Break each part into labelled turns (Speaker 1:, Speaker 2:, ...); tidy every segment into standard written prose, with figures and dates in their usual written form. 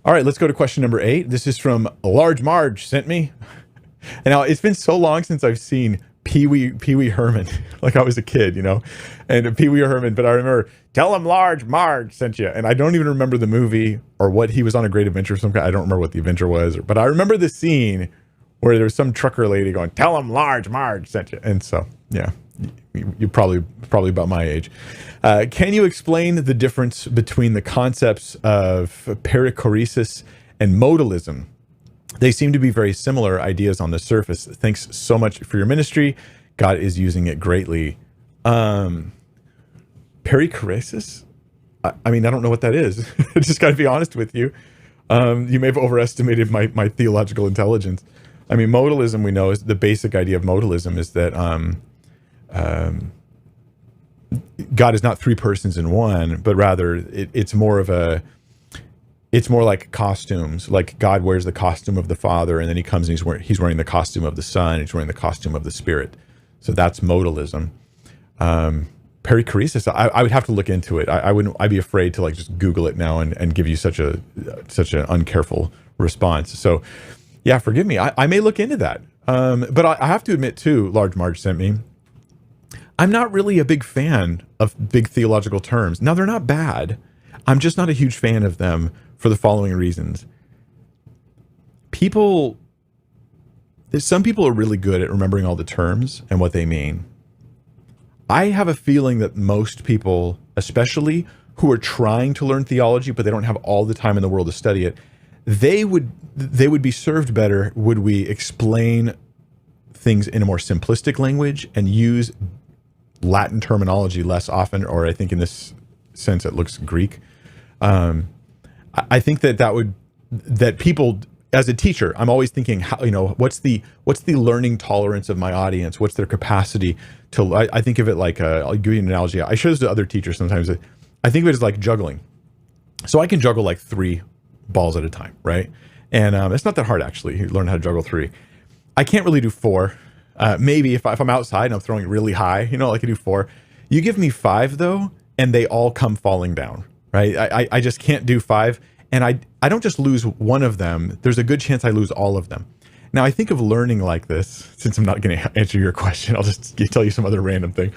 Speaker 1: All right, let's go to question number 8. This is from Large Marge sent me. And now it's been so long since I've seen Pee Wee Herman, like I was a kid, you know, and Pee Wee Herman. But I remember, tell him Large Marge sent you. And I don't even remember the movie or what he was on a great adventure of some kind. I don't remember what the adventure was, but I remember the scene where there was some trucker lady going, tell him Large Marge sent you. And so, yeah, you're probably about my age. Can you explain the difference between the concepts of perichoresis and modalism? They seem to be very similar ideas on the surface. Thanks so much for your ministry. God is using it greatly. Perichoresis? I mean, I don't know what that is. I just got to be honest with you. You may have overestimated my theological intelligence. I mean, modalism, we know, is the basic idea of modalism is that God is not three persons in one, but rather it's more like costumes. Like God wears the costume of the Father, and then he comes and he's wearing the costume of the Son. He's wearing the costume of the Spirit. So that's modalism. Perichoresis, I would have to look into it. I'd be afraid to like just Google it now and give you such an uncareful response. So yeah, forgive me. I may look into that. But I have to admit too, Large Marge sent me, I'm not really a big fan of big theological terms. Now, they're not bad. I'm just not a huge fan of them for the following reasons. Some people are really good at remembering all the terms and what they mean. I have a feeling that most people, especially who are trying to learn theology, but they don't have all the time in the world to study it, they would be served better would we explain things in a more simplistic language and use Latin terminology less often, or I think in this sense it looks Greek. I think that people, as a teacher, I'm always thinking, how, you know, what's the learning tolerance of my audience? What's their capacity to? I think of it like I'll give you an analogy. I show this to other teachers sometimes. I think of it as like juggling. So I can juggle like 3 balls at a time, right? And it's not that hard actually. You learn how to juggle 3. I can't really do 4. Maybe if I'm outside and I'm throwing it really high, you know, I can do 4. You give me 5 though, and they all come falling down, right? I just can't do 5. And I don't just lose one of them. There's a good chance I lose all of them. Now I think of learning like this, since I'm not going to answer your question, I'll just tell you some other random thing.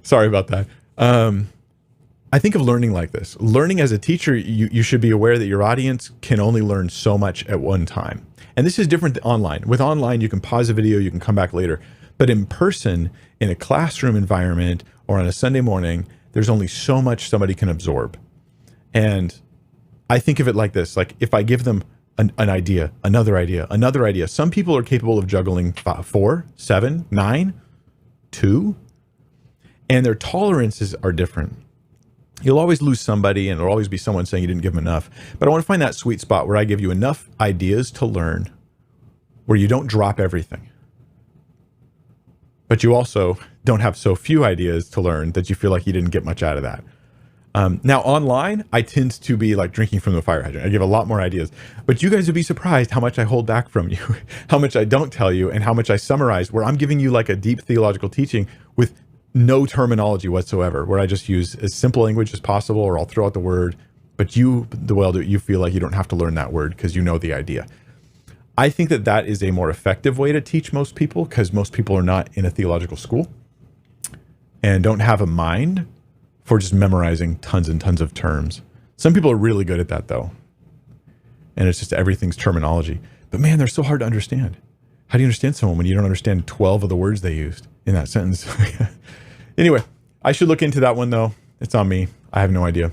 Speaker 1: Sorry about that. I think of learning like this. Learning as a teacher, you should be aware that your audience can only learn so much at one time. And this is different than online. With online, you can pause a video, you can come back later. But in person, in a classroom environment, or on a Sunday morning, there's only so much somebody can absorb. And I think of it like this, like if I give them an idea, another idea, some people are capable of juggling 4, 7, 9, 2, and their tolerances are different. You'll always lose somebody, and there'll always be someone saying you didn't give them enough. But I want to find that sweet spot where I give you enough ideas to learn, where you don't drop everything. But you also don't have so few ideas to learn that you feel like you didn't get much out of that. Now, online, I tend to be like drinking from the fire hydrant. I give a lot more ideas. But you guys would be surprised how much I hold back from you, how much I don't tell you, and how much I summarize, where I'm giving you like a deep theological teaching with no terminology whatsoever, where I just use as simple language as possible, or I'll throw out the word, but you feel like you don't have to learn that word because you know the idea. I think that is a more effective way to teach most people, because most people are not in a theological school and don't have a mind for just memorizing tons and tons of terms. Some people are really good at that though. And it's just everything's terminology. But man, they're so hard to understand. How do you understand someone when you don't understand 12 of the words they used in that sentence? Anyway, I should look into that one though. It's on me. I have no idea.